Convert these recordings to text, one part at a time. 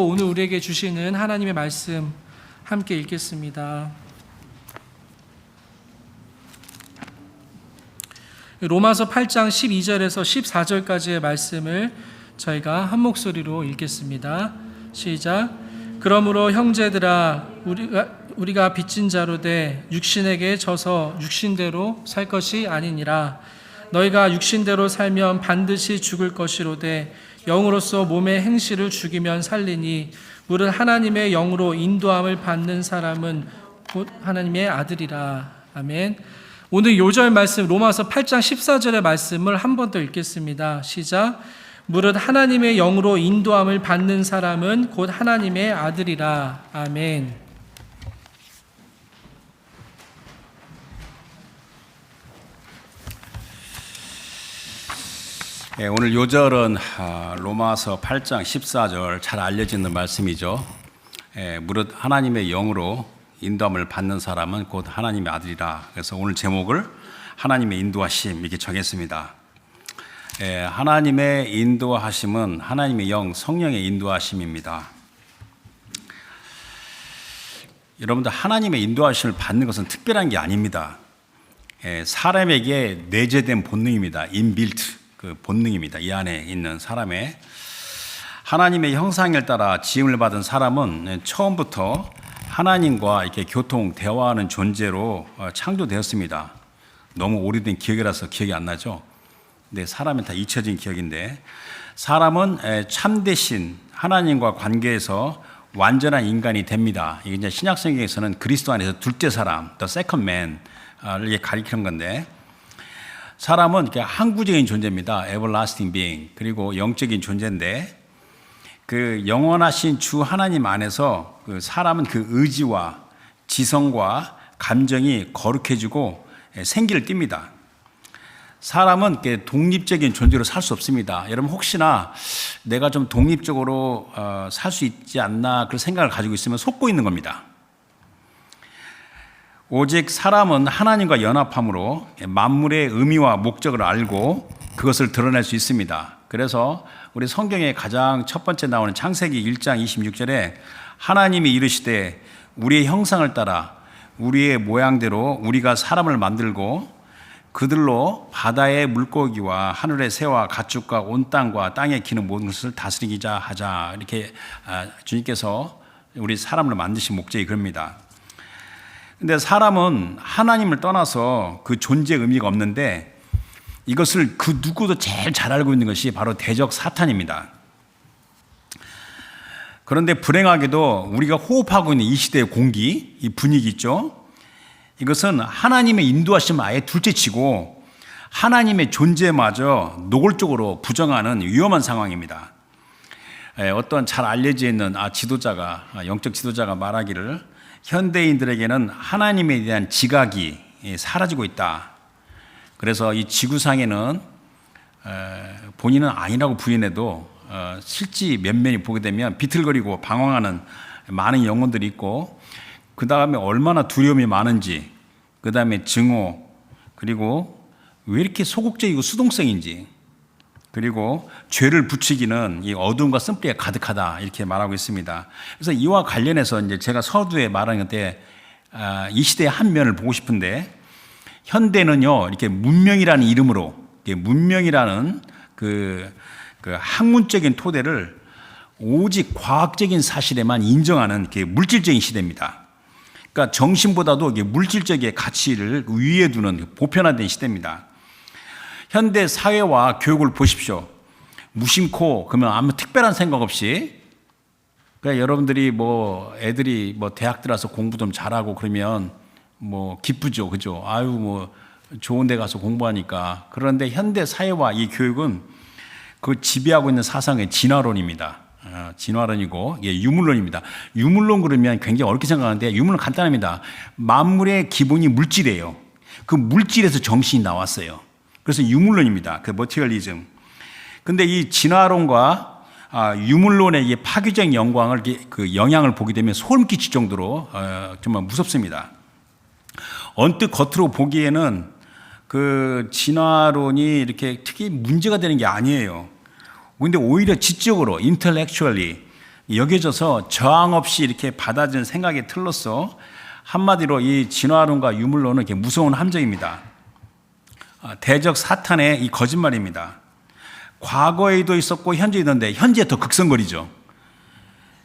오늘 우리에게 주시는 하나님의 말씀 함께 읽겠습니다. 로마서 8장 12절에서 14절까지의 말씀을 저희가 한 목소리로 읽겠습니다. 시작. 그러므로 형제들아 우리가 빚진 자로 돼 육신에게 져서 육신대로 살 것이 아니니라. 너희가 육신대로 살면 반드시 죽을 것이로되 영으로서 몸의 행실을 죽이면 살리니 무릇 하나님의 영으로 인도함을 받는 사람은 곧 하나님의 아들이라. 아멘. 오늘 요절 말씀 로마서 8장 14절의 말씀을 한 번 더 읽겠습니다. 시작. 무릇 하나님의 영으로 인도함을 받는 사람은 곧 하나님의 아들이라. 아멘. 오늘 요절은 로마서 8장 14절 잘 알려지는 말씀이죠. 무릇 하나님의 영으로 인도함을 받는 사람은 곧 하나님의 아들이라. 그래서 오늘 제목을 하나님의 인도하심 이렇게 정했습니다. 하나님의 인도하심은 하나님의 영, 성령의 인도하심입니다. 여러분들 하나님의 인도하심을 받는 것은 특별한 게 아닙니다. 사람에게 내재된 본능입니다. 인빌트. 그 본능입니다. 이 안에 있는 사람의 하나님의 형상을 따라 지음을 받은 사람은 처음부터 하나님과 이렇게 교통, 대화하는 존재로 창조되었습니다. 너무 오래된 기억이라서 기억이 안 나죠. 근데 사람은 다 잊혀진 기억인데 사람은 참되신 하나님과 관계에서 완전한 인간이 됩니다. 이게 이제 신약성경에서는 그리스도 안에서 둘째 사람, the second man을 가리키는 건데 사람은 항구적인 존재입니다. everlasting being. 그리고 영적인 존재인데 그 영원하신 주 하나님 안에서 그 사람은 그 의지와 지성과 감정이 거룩해지고 생기를 띱니다. 사람은 독립적인 존재로 살 수 없습니다. 여러분 혹시나 내가 좀 독립적으로 살 수 있지 않나 그런 생각을 가지고 있으면 속고 있는 겁니다. 오직 사람은 하나님과 연합함으로 만물의 의미와 목적을 알고 그것을 드러낼 수 있습니다. 그래서 우리 성경에 가장 첫 번째 나오는 창세기 1장 26절에 하나님이 이르시되 우리의 형상을 따라 우리의 모양대로 우리가 사람을 만들고 그들로 바다의 물고기와 하늘의 새와 가축과 온 땅과 땅에 기는 모든 것을 다스리기자 하자. 이렇게 주님께서 우리 사람을 만드신 목적이 그럽니다. 근데 사람은 하나님을 떠나서 그 존재의 의미가 없는데 이것을 그 누구도 제일 잘 알고 있는 것이 바로 대적 사탄입니다. 그런데 불행하게도 우리가 호흡하고 있는 이 시대의 공기, 이 분위기 있죠? 이것은 하나님의 인도하심을 아예 둘째치고 하나님의 존재마저 노골적으로 부정하는 위험한 상황입니다. 어떤 잘 알려져 있는 지도자가, 영적 지도자가 말하기를 현대인들에게는 하나님에 대한 지각이 사라지고 있다. 그래서 이 지구상에는 본인은 아니라고 부인해도 실제 면면이 보게 되면 비틀거리고 방황하는 많은 영혼들이 있고 그 다음에 얼마나 두려움이 많은지 그 다음에 증오 그리고 왜 이렇게 소극적이고 수동성인지 그리고 죄를 부추기는 이 어두움과 쓴뿌리가 가득하다 이렇게 말하고 있습니다. 그래서 이와 관련해서 이제 제가 서두에 말한 건데 이 시대의 한 면을 보고 싶은데 현대는요 이렇게 문명이라는 이름으로 문명이라는 그 학문적인 토대를 오직 과학적인 사실에만 인정하는 물질적인 시대입니다. 그러니까 정신보다도 물질적인 가치를 위에 두는 보편화된 시대입니다. 현대 사회와 교육을 보십시오. 무심코 그러면 아무 특별한 생각 없이 그러니까 여러분들이 애들이 대학 들어서 공부 좀 잘하고 그러면 기쁘죠, 그죠? 아유 좋은 데 가서 공부하니까. 그런데 현대 사회와 이 교육은 그 지배하고 있는 사상의 진화론입니다. 진화론이고 유물론입니다. 유물론 그러면 굉장히 어렵게 생각하는데 유물론 간단합니다. 만물의 기본이 물질이에요. 그 물질에서 정신이 나왔어요. 그래서 유물론입니다. 그 머티리얼리즘. 근데 이 진화론과 유물론의 이 파괴적인 영향을 보게 되면 소름 끼칠 정도로 정말 무섭습니다. 언뜻 겉으로 보기에는 그 진화론이 이렇게 특히 문제가 되는 게 아니에요. 근데 오히려 지적으로 intellectually 여겨져서 저항 없이 이렇게 받아들이는 생각의 틀로서 한마디로 이 진화론과 유물론은 이렇게 무서운 함정입니다. 대적 사탄의 이 거짓말입니다. 과거에도 있었고 현재도 있는데 현재 더 극성거리죠.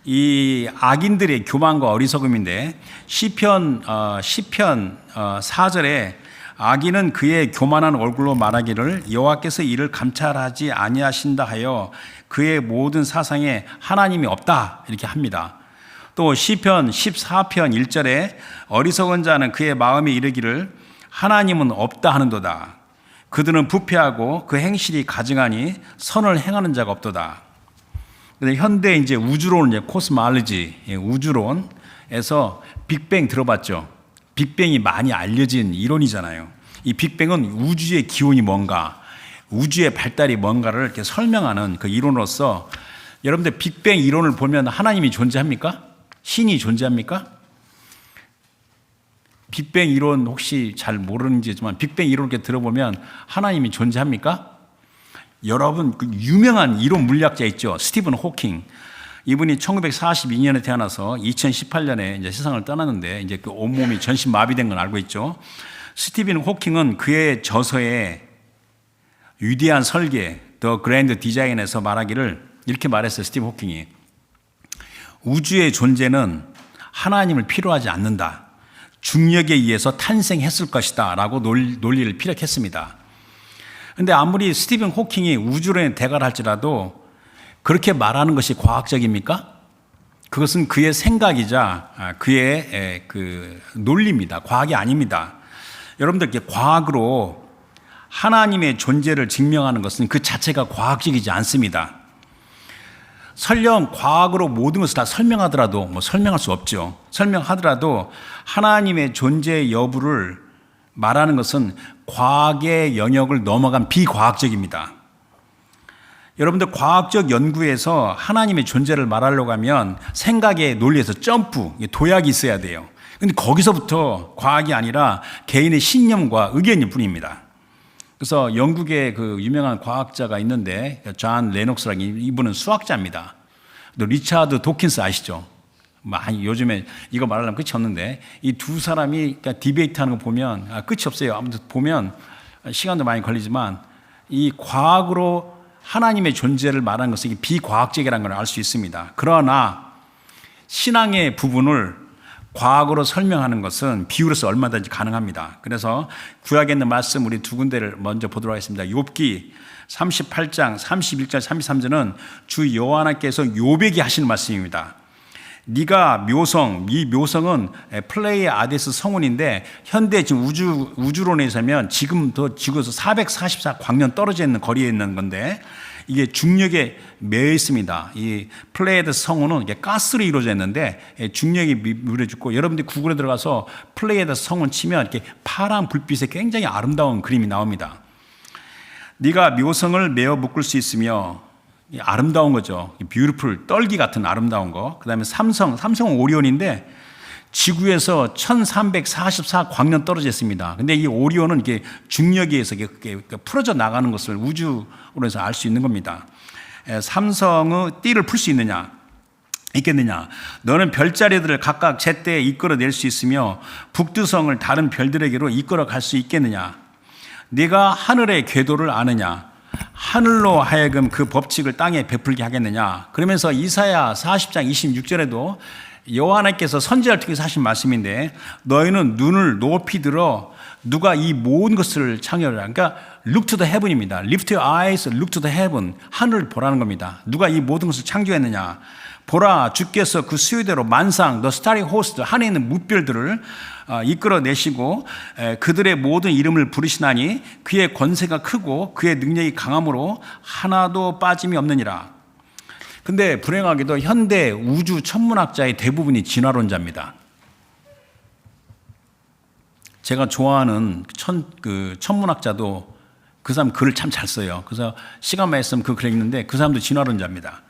이 악인들의 교만과 어리석음인데 시편 4절에 악인은 그의 교만한 얼굴로 말하기를 여호와께서 이를 감찰하지 아니하신다 하여 그의 모든 사상에 하나님이 없다 이렇게 합니다. 또 시편 14편 1절에 어리석은 자는 그의 마음에 이르기를 하나님은 없다 하는도다. 그들은 부패하고 그 행실이 가증하니 선을 행하는 자가 없도다. 근데 현대 이제 우주론, 이제 코스몰로지, 우주론에서 빅뱅 들어봤죠? 빅뱅이 많이 알려진 이론이잖아요. 이 빅뱅은 우주의 기원이 뭔가, 우주의 발달이 뭔가를 이렇게 설명하는 그 이론으로서 여러분들 빅뱅 이론을 보면 하나님이 존재합니까? 신이 존재합니까? 빅뱅 이론 혹시 잘 모르는지지만 빅뱅 이론 이렇게 들어보면 하나님이 존재합니까? 여러분 그 유명한 이론 물리학자 있죠. 스티븐 호킹. 이분이 1942년에 태어나서 2018년에 이제 세상을 떠났는데 이제 그 온몸이 전신 마비된 건 알고 있죠. 스티븐 호킹은 그의 저서에 위대한 설계, 더 그랜드 디자인에서 말하기를 이렇게 말했어요. 스티븐 호킹이 우주의 존재는 하나님을 필요하지 않는다. 중력에 의해서 탄생했을 것이다 라고 논리를 피력했습니다. 그런데 아무리 스티븐 호킹이 우주론에 대가를 할지라도 그렇게 말하는 것이 과학적입니까? 그것은 그의 생각이자 그의 그 논리입니다. 과학이 아닙니다. 여러분들 과학으로 하나님의 존재를 증명하는 것은 그 자체가 과학적이지 않습니다. 설령 과학으로 모든 것을 다 설명하더라도 뭐 설명할 수 없죠. 설명하더라도 하나님의 존재 여부를 말하는 것은 과학의 영역을 넘어간 비과학적입니다. 여러분들 과학적 연구에서 하나님의 존재를 말하려고 하면 생각의 논리에서 점프, 도약이 있어야 돼요. 그런데 거기서부터 과학이 아니라 개인의 신념과 의견일 뿐입니다. 그래서 영국의 그 유명한 과학자가 있는데 존 레녹스라는 이분은 수학자입니다. 또 리차드 도킨스 아시죠? 요즘에 이거 말하려면 끝이 없는데 이 두 사람이 디베이트하는 거 보면 끝이 없어요. 아무튼 보면 시간도 많이 걸리지만 이 과학으로 하나님의 존재를 말하는 것은 비과학적이라는 걸 알 수 있습니다. 그러나 신앙의 부분을 과학으로 설명하는 것은 비유로서 얼마든지 가능합니다. 그래서 구약에 있는 말씀 우리 두 군데를 먼저 보도록 하겠습니다. 욥기 38장 31절 33절은 주 여호와 하나님께서 욥에게 하시는 말씀입니다. 네가 묘성, 이 묘성은 플레이의 아데스 성운인데 현대 지금 우주론에서면 지금 더 지구에서 444광년 떨어져 있는 거리에 있는 건데 이게 중력에 매여 있습니다. 이 플레이드 성운은 이게 가스로 이루어져 있는데 중력이 물려주고 여러분들이 구글에 들어가서 플레이드 성운 치면 이렇게 파란 불빛에 굉장히 아름다운 그림이 나옵니다. 네가 묘성을 매어 묶을 수 있으며 아름다운 거죠. 뷰티풀, 떨기 같은 아름다운 거. 그 다음에 삼성은 오리온인데 지구에서 1344광년 떨어져 있습니다. 근데 이 오리온은 이렇게 중력에 의해서 풀어져 나가는 것을 우주로 해서 알 수 있는 겁니다. 삼성의 띠를 풀 수 있겠느냐? 너는 별자리들을 각각 제때에 이끌어낼 수 있으며 북두성을 다른 별들에게로 이끌어 갈 수 있겠느냐? 네가 하늘의 궤도를 아느냐? 하늘로 하여금 그 법칙을 땅에 베풀게 하겠느냐? 그러면서 이사야 40장 26절에도 여호와 하나님께서 선지자를 통해서 하신 말씀인데 너희는 눈을 높이 들어 누가 이 모든 것을 창조하라. 그러니까 look to the heaven입니다. Lift your eyes, look to the heaven. 하늘을 보라는 겁니다. 누가 이 모든 것을 창조했느냐. 보라 주께서 그 수요대로 만상 the starry host 하늘에 있는 무별들을 이끌어내시고 그들의 모든 이름을 부르시나니 그의 권세가 크고 그의 능력이 강함으로 하나도 빠짐이 없느니라. 근데 불행하게도 현대 우주 천문학자의 대부분이 진화론자입니다. 제가 좋아하는 천문학자도 그 사람 글을 참 잘 써요. 그래서 시간만 있으면 그 글을 읽는데 그 사람도 진화론자입니다.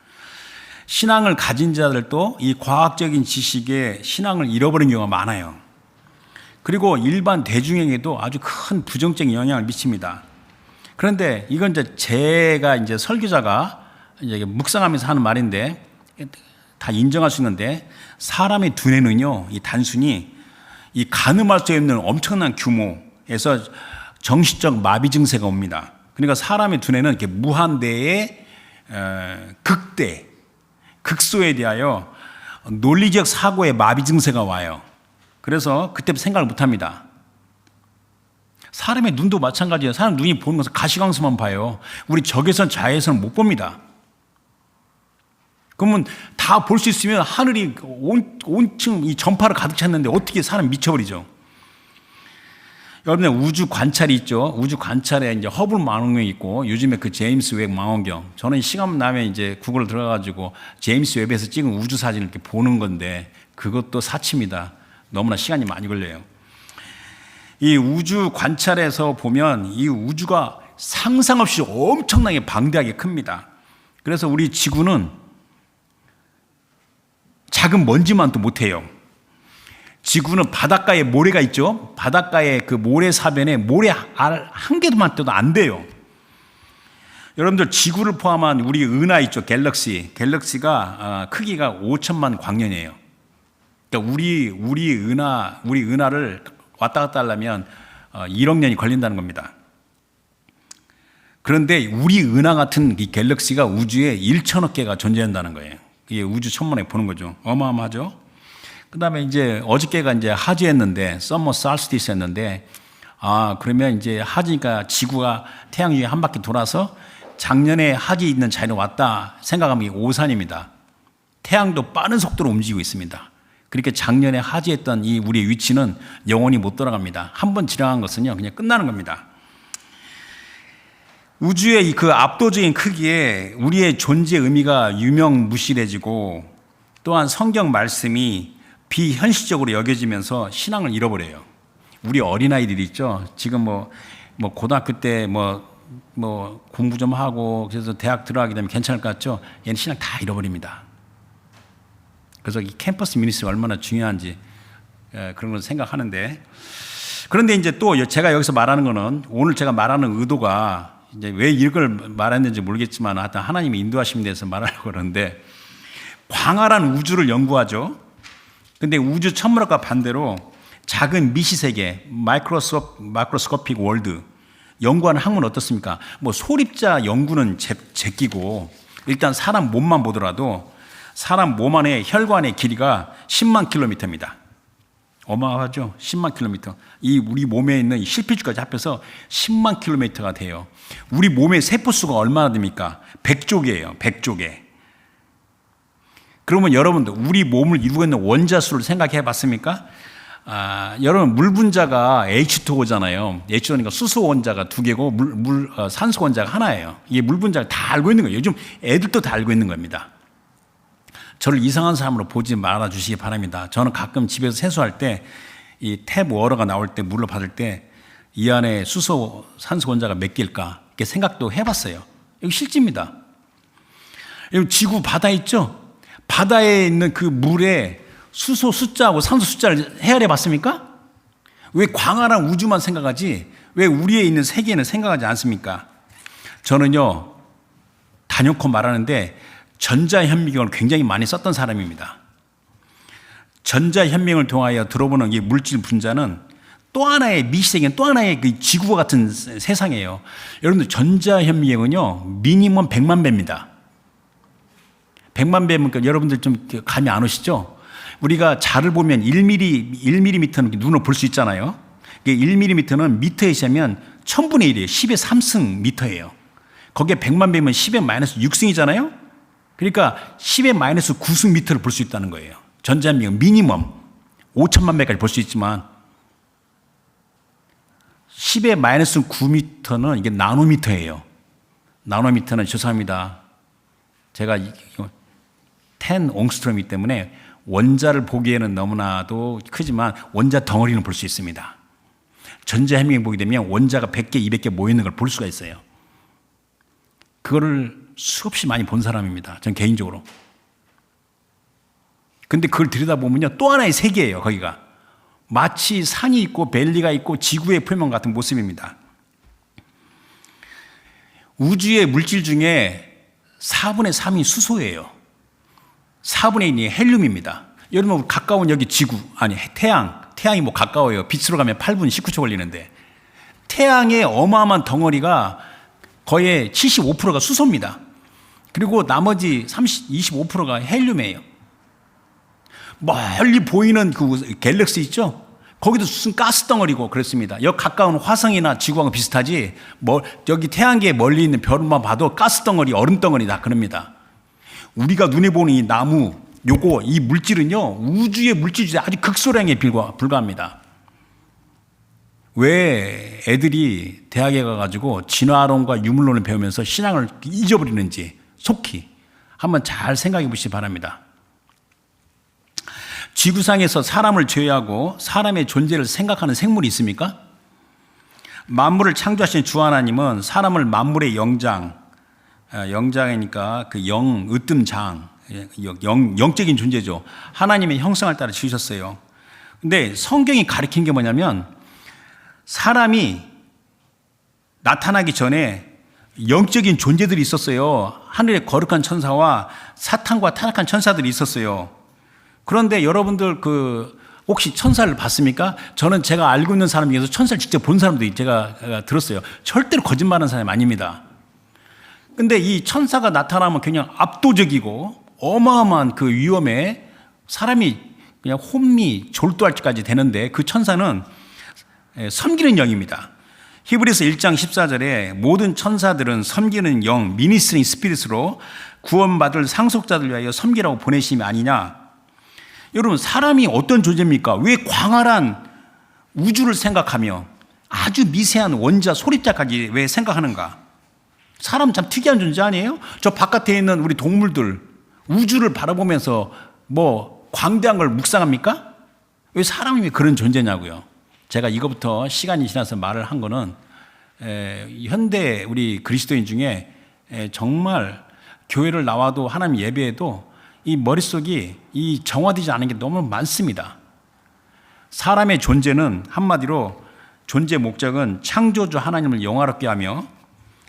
신앙을 가진 자들도 이 과학적인 지식에 신앙을 잃어버린 경우가 많아요. 그리고 일반 대중에게도 아주 큰 부정적인 영향을 미칩니다. 그런데 이건 이제 제가 이제 설교자가 이제 묵상하면서 하는 말인데 다 인정할 수 있는데 사람의 두뇌는요, 이 단순히 이 가늠할 수 없는 엄청난 규모에서 정신적 마비 증세가 옵니다. 그러니까 사람의 두뇌는 이렇게 무한대의 극대, 극소에 대하여 논리적 사고의 마비 증세가 와요. 그래서 그때부터 생각을 못 합니다. 사람의 눈도 마찬가지예요. 사람 눈이 보는 것은 가시광선만 봐요. 우리 적외선, 자외선은 못 봅니다. 그러면 다 볼 수 있으면 하늘이 온층 이 전파를 가득 찼는데 어떻게 사람 미쳐버리죠? 여러분들 우주 관찰이 있죠. 우주 관찰에 이제 허블 망원경이 있고 요즘에 그 제임스 웹 망원경. 저는 시간 나면 이제 구글 들어가가지고 제임스 웹에서 찍은 우주 사진을 이렇게 보는 건데 그것도 사치입니다. 너무나 시간이 많이 걸려요. 이 우주 관찰에서 보면 이 우주가 상상 없이 엄청나게 방대하게 큽니다. 그래서 우리 지구는 작은 먼지만 또 못해요. 지구는 바닷가에 모래가 있죠. 바닷가에 그 모래사변에 모래 알 한 개만 떠도 안 돼요. 여러분들 지구를 포함한 우리 은하 있죠. 갤럭시가 크기가 5천만 광년이에요. 그러니까 우리 은하를 왔다 갔다 하려면 1억 년이 걸린다는 겁니다. 그런데 우리 은하 같은 이 갤럭시가 우주에 1천억 개가 존재한다는 거예요. 이게 우주 천문에 보는 거죠. 어마어마하죠. 그다음에 이제 어저께가 이제 하지였는데 서머 솔스티스 했는데 그러면 이제 하지니까 지구가 태양 중에 한 바퀴 돌아서 작년에 하지 있는 자리로 왔다 생각하면 이게 오산입니다. 태양도 빠른 속도로 움직이고 있습니다. 그렇게 작년에 하지했던 이 우리의 위치는 영원히 못 돌아갑니다. 한 번 지나간 것은요 그냥 끝나는 겁니다. 우주의 그 압도적인 크기에 우리의 존재 의미가 유명무실해지고 또한 성경 말씀이 비현실적으로 여겨지면서 신앙을 잃어버려요. 우리 어린아이들이 있죠. 지금 뭐 고등학교 때 뭐 공부 좀 하고 그래서 대학 들어가게 되면 괜찮을 것 같죠. 얘는 신앙 다 잃어버립니다. 그래서 이 캠퍼스 미니스트리가 얼마나 중요한지 그런 걸 생각하는데 그런데 이제 또 제가 여기서 말하는 거는 오늘 제가 말하는 의도가 이제 왜 이걸 말했는지 모르겠지만 하여튼 하나님이 인도하심에 대해서 말하려고 그러는데 광활한 우주를 연구하죠. 근데 우주 천문학과 반대로 작은 미시세계 마이크로스코픽 월드 연구하는 학문은 어떻습니까? 뭐 소립자 연구는 제끼고 일단 사람 몸만 보더라도 사람 몸 안에 혈관의 길이가 10만 킬로미터입니다. 어마어마하죠? 10만 킬로미터. 이 우리 몸에 있는 실피주까지 합해서 10만 킬로미터가 돼요. 우리 몸의 세포수가 얼마나 됩니까? 100조개예요. 100조개. 그러면 여러분들 우리 몸을 이루고 있는 원자수를 생각해 봤습니까? 여러분 물 분자가 H2O잖아요. H2O니까 수소 원자가 2개고 산소 원자가 하나예요. 이게 물 분자를 다 알고 있는 거예요. 요즘 애들도 다 알고 있는 겁니다. 저를 이상한 사람으로 보지 말아 주시기 바랍니다. 저는 가끔 집에서 세수할 때 이 탭 워터가 나올 때 물을 받을 때 이 안에 수소, 산소 원자가 몇 개일까 이렇게 생각도 해봤어요. 이거 실제입니다. 지구 바다 있죠? 바다에 있는 그 물에 수소 숫자하고 산소 숫자를 헤아려 봤습니까? 왜 광활한 우주만 생각하지? 왜 우리에 있는 세계는 생각하지 않습니까? 저는요, 단연코 말하는데 전자현미경을 굉장히 많이 썼던 사람입니다. 전자현미경을 통하여 들어보는 이 물질 분자는 또 하나의 미시세계는 또 하나의 그 지구와 같은 세상이에요. 여러분들 전자현미경은요, 미니멈 100만 배입니다. 100만 배면 여러분들 좀 감이 안 오시죠? 우리가 자를 보면 1mm는 눈으로 볼 수 있잖아요. 1mm는 미터에 시하면 1000분의 1이에요. 10의 3승 미터예요. 거기에 100만 배면 10의 마이너스 6승이잖아요. 그러니까 10의 마이너스 9승 미터를 볼 수 있다는 거예요. 전자현미경 미니멈 5천만 배까지 볼 수 있지만 10의 마이너스 9미터는 이게 나노미터예요. 나노미터는 죄송합니다. 제가 10 옹스트롬이기 때문에 원자를 보기에는 너무나도 크지만 원자 덩어리는 볼 수 있습니다. 전자현미경 보게 되면 원자가 100개, 200개 모여있는 걸 볼 수가 있어요. 그거를 수없이 많이 본 사람입니다. 전 개인적으로. 근데 그걸 들여다보면요, 또 하나의 세계예요, 거기가. 마치 산이 있고 밸리가 있고 지구의 표면 같은 모습입니다. 우주의 물질 중에 4분의 3이 수소예요. 4분의 1이 헬륨입니다. 여러분 가까운 여기 지구 아니 태양이 뭐 가까워요. 빛으로 가면 8분 19초 걸리는데 태양의 어마어마한 덩어리가 거의 75%가 수소입니다. 그리고 나머지 25%가 헬륨이에요. 멀리 보이는 그 갤럭시 있죠? 거기도 무슨 가스 덩어리고 그렇습니다. 여기 가까운 화성이나 지구하고 비슷하지 여기 태양계에 멀리 있는 별만 봐도 가스 덩어리, 얼음 덩어리 다 그럽니다. 우리가 눈에 보는 이 나무, 이 물질은요, 우주의 물질 중에 아주 극소량에 불과합니다. 왜 애들이 대학에 가가지고 진화론과 유물론을 배우면서 신앙을 잊어버리는지 속히 한번 잘 생각해 보시기 바랍니다. 지구상에서 사람을 제외하고 사람의 존재를 생각하는 생물이 있습니까? 만물을 창조하신 주 하나님은 사람을 만물의 영장이니까 그 으뜸장, 영적인 존재죠. 하나님의 형상을 따라 지으셨어요. 근데 성경이 가리킨 게 뭐냐면 사람이 나타나기 전에 영적인 존재들이 있었어요. 하늘의 거룩한 천사와 사탄과 타락한 천사들이 있었어요. 그런데 여러분들 혹시 천사를 봤습니까? 저는 제가 알고 있는 사람 중에서 천사를 직접 본 사람도 제가 들었어요. 절대로 거짓말하는 사람이 아닙니다. 근데 이 천사가 나타나면 그냥 압도적이고 어마어마한 그 위험에 사람이 그냥 혼미 졸도할 때까지 되는데 그 천사는 섬기는 영입니다. 히브리서 1장 14절에 모든 천사들은 섬기는 영, 미니스트링 스피릿으로 구원받을 상속자들 위하여 섬기라고 보내심이 아니냐. 여러분 사람이 어떤 존재입니까? 왜 광활한 우주를 생각하며 아주 미세한 원자 소립자까지 왜 생각하는가? 사람 참 특이한 존재 아니에요? 저 바깥에 있는 우리 동물들 우주를 바라보면서 광대한 걸 묵상합니까? 왜 사람이 왜 그런 존재냐고요. 제가 이거부터 시간이 지나서 말을 한 거는 현대 우리 그리스도인 중에 정말 교회를 나와도 하나님 예배에도 이 머릿속이 이 정화되지 않은 게 너무 많습니다. 사람의 존재는 한마디로 존재 목적은 창조주 하나님을 영화롭게 하며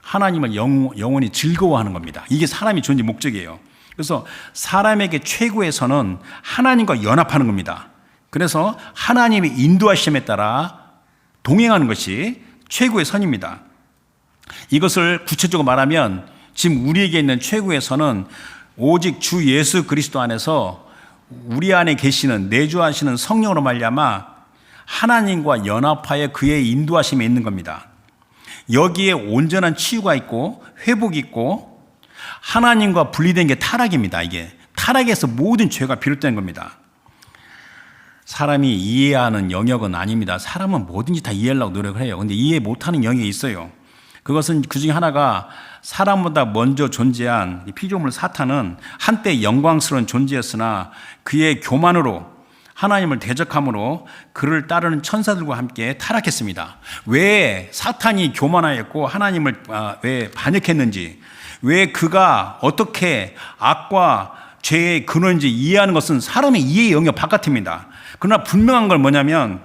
하나님을 영원히 즐거워하는 겁니다. 이게 사람의 존재 목적이에요. 그래서 사람에게 최고의 선은 하나님과 연합하는 겁니다. 그래서 하나님의 인도하심에 따라 동행하는 것이 최고의 선입니다. 이것을 구체적으로 말하면 지금 우리에게 있는 최고의 선은 오직 주 예수 그리스도 안에서 우리 안에 계시는 내주하시는 성령으로 말미암아 하나님과 연합하여 그의 인도하심에 있는 겁니다. 여기에 온전한 치유가 있고 회복이 있고 하나님과 분리된 게 타락입니다. 이게 타락에서 모든 죄가 비롯된 겁니다. 사람이 이해하는 영역은 아닙니다. 사람은 뭐든지 다 이해하려고 노력을 해요. 그런데 이해 못하는 영역이 있어요. 그것은 그 중에 하나가 사람보다 먼저 존재한 피조물 사탄은 한때 영광스러운 존재였으나 그의 교만으로 하나님을 대적함으로 그를 따르는 천사들과 함께 타락했습니다. 왜 사탄이 교만하였고 하나님을 왜 반역했는지, 왜 그가 어떻게 악과 죄의 근원인지 이해하는 것은 사람의 이해의 영역 바깥입니다. 그러나 분명한 건 뭐냐면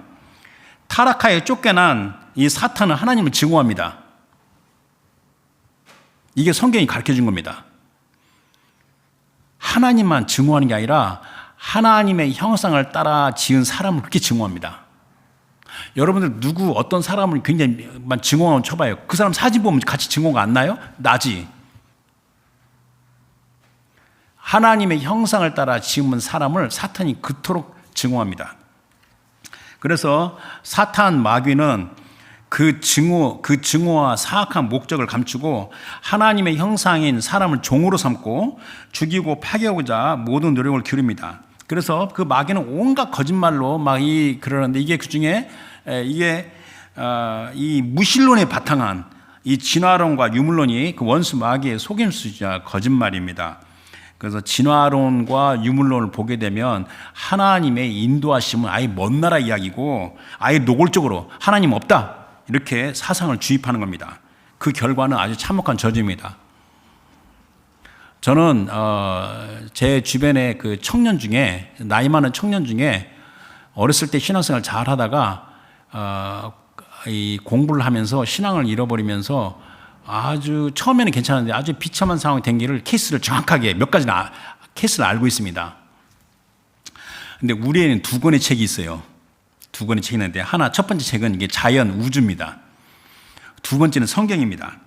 타락하에 쫓겨난 이 사탄은 하나님을 증오합니다. 이게 성경이 가르쳐준 겁니다. 하나님만 증오하는 게 아니라 하나님의 형상을 따라 지은 사람을 그렇게 증오합니다. 여러분들 어떤 사람을 굉장히 증오하면 쳐봐요. 그 사람 사진 보면 같이 증오가 안 나요? 나지. 하나님의 형상을 따라 지은 사람을 사탄이 그토록 증오합니다. 그래서 사탄 마귀는 그 증오와 사악한 목적을 감추고 하나님의 형상인 사람을 종으로 삼고 죽이고 파괴하고자 모든 노력을 기울입니다. 그래서 그 마귀는 온갖 거짓말로 그러는데 이게 그 중에 이 무신론에 바탕한 이 진화론과 유물론이 그 원수 마귀의 속임수자 거짓말입니다. 그래서 진화론과 유물론을 보게 되면 하나님의 인도하심은 아예 먼 나라 이야기고 아예 노골적으로 하나님 없다 이렇게 사상을 주입하는 겁니다. 그 결과는 아주 참혹한 저주입니다. 저는 제 주변에 그 청년 중에 나이 많은 청년 중에 어렸을 때 신앙생활 잘 하다가 이 공부를 하면서 신앙을 잃어버리면서 아주 처음에는 괜찮은데 아주 비참한 상황이 된 게를 케이스를 정확하게 몇 가지나 케이스를 알고 있습니다. 근데 우리에는 두 권의 책이 있어요. 두 권의 책이 있는데 첫 번째 책은 이게 자연 우주입니다. 두 번째는 성경입니다.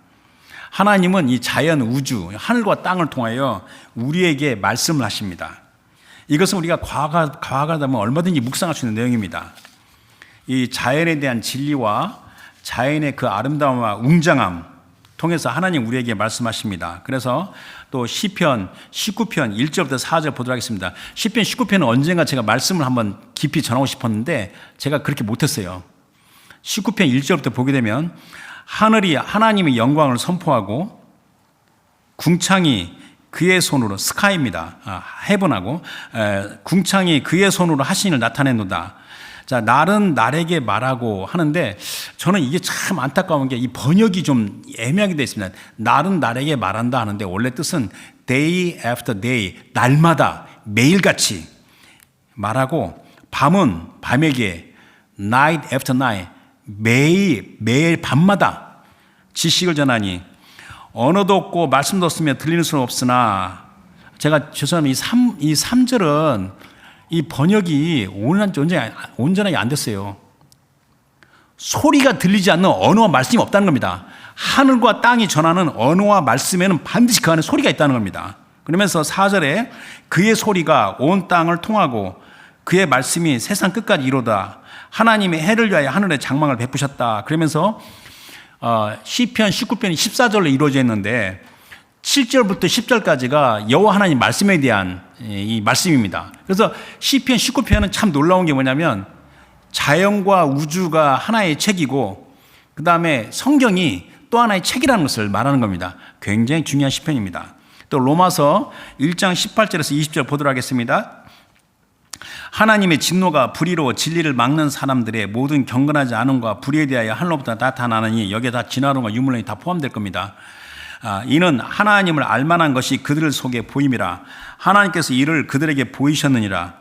하나님은 이 자연 우주, 하늘과 땅을 통하여 우리에게 말씀을 하십니다. 이것은 우리가 과학하다 보면 얼마든지 묵상할 수 있는 내용입니다. 이 자연에 대한 진리와 자연의 그 아름다움과 웅장함 통해서 하나님 우리에게 말씀하십니다. 그래서 또 시편 19편 1절부터 4절 보도록 하겠습니다. 시편 19편은 언젠가 제가 말씀을 한번 깊이 전하고 싶었는데 제가 그렇게 못했어요. 19편 1절부터 보게 되면 하늘이 하나님의 영광을 선포하고 궁창이 그의 손으로 스카이입니다. 헤븐하고 궁창이 그의 손으로 하신을 나타내노다. 자, 날은 날에게 말하고 하는데 저는 이게 참 안타까운 게 이 번역이 좀 애매하게 되어 있습니다. 날은 날에게 말한다 하는데 원래 뜻은 day after day, 날마다 매일같이 말하고 밤은 밤에게 night after night, 매일 밤마다 지식을 전하니 언어도 없고 말씀도 없으며 들리는 수는 없으나 제가 죄송합니다. 이 3절은 이 번역이 온전하게 안 됐어요. 소리가 들리지 않는 언어와 말씀이 없다는 겁니다. 하늘과 땅이 전하는 언어와 말씀에는 반드시 그 안에 소리가 있다는 겁니다. 그러면서 4절에 그의 소리가 온 땅을 통하고 그의 말씀이 세상 끝까지 이로다. 하나님의 해를 위하여 하늘에 장막을 베푸셨다. 그러면서 시편 19편이 14절로 이루어져 있는데 7절부터 10절까지가 여호와 하나님 말씀에 대한 이 말씀입니다. 그래서 시편 19편은 참 놀라운 게 뭐냐면 자연과 우주가 하나의 책이고 그 다음에 성경이 또 하나의 책이라는 것을 말하는 겁니다. 굉장히 중요한 시편입니다. 또 로마서 1장 18절에서 20절 보도록 하겠습니다. 하나님의 진노가 불의로 진리를 막는 사람들의 모든 경건하지 않음과 불의에 대하여 하늘로부터 나타나느니 여기에 다 진화론과 유물론이 다 포함될 겁니다. 이는 하나님을 알만한 것이 그들 속에 보임이라. 하나님께서 이를 그들에게 보이셨느니라.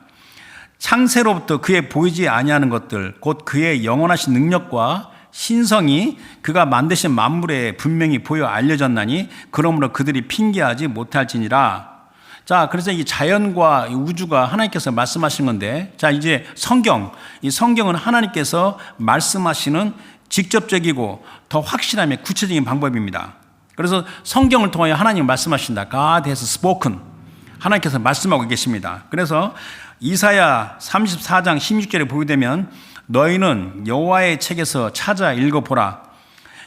창세로부터 그의 보이지 아니하는 것들 곧 그의 영원하신 능력과 신성이 그가 만드신 만물에 분명히 보여 알려졌나니 그러므로 그들이 핑계하지 못할지니라. 자, 그래서 이 자연과 우주가 하나님께서 말씀하신 건데, 자, 이제 이 성경은 하나님께서 말씀하시는 직접적이고 더 확실함의 구체적인 방법입니다. 그래서 성경을 통하여 하나님 말씀하신다. God has spoken. 하나님께서 말씀하고 계십니다. 그래서 이사야 34장 16절에 보게 되면 너희는 여호와의 책에서 찾아 읽어보라.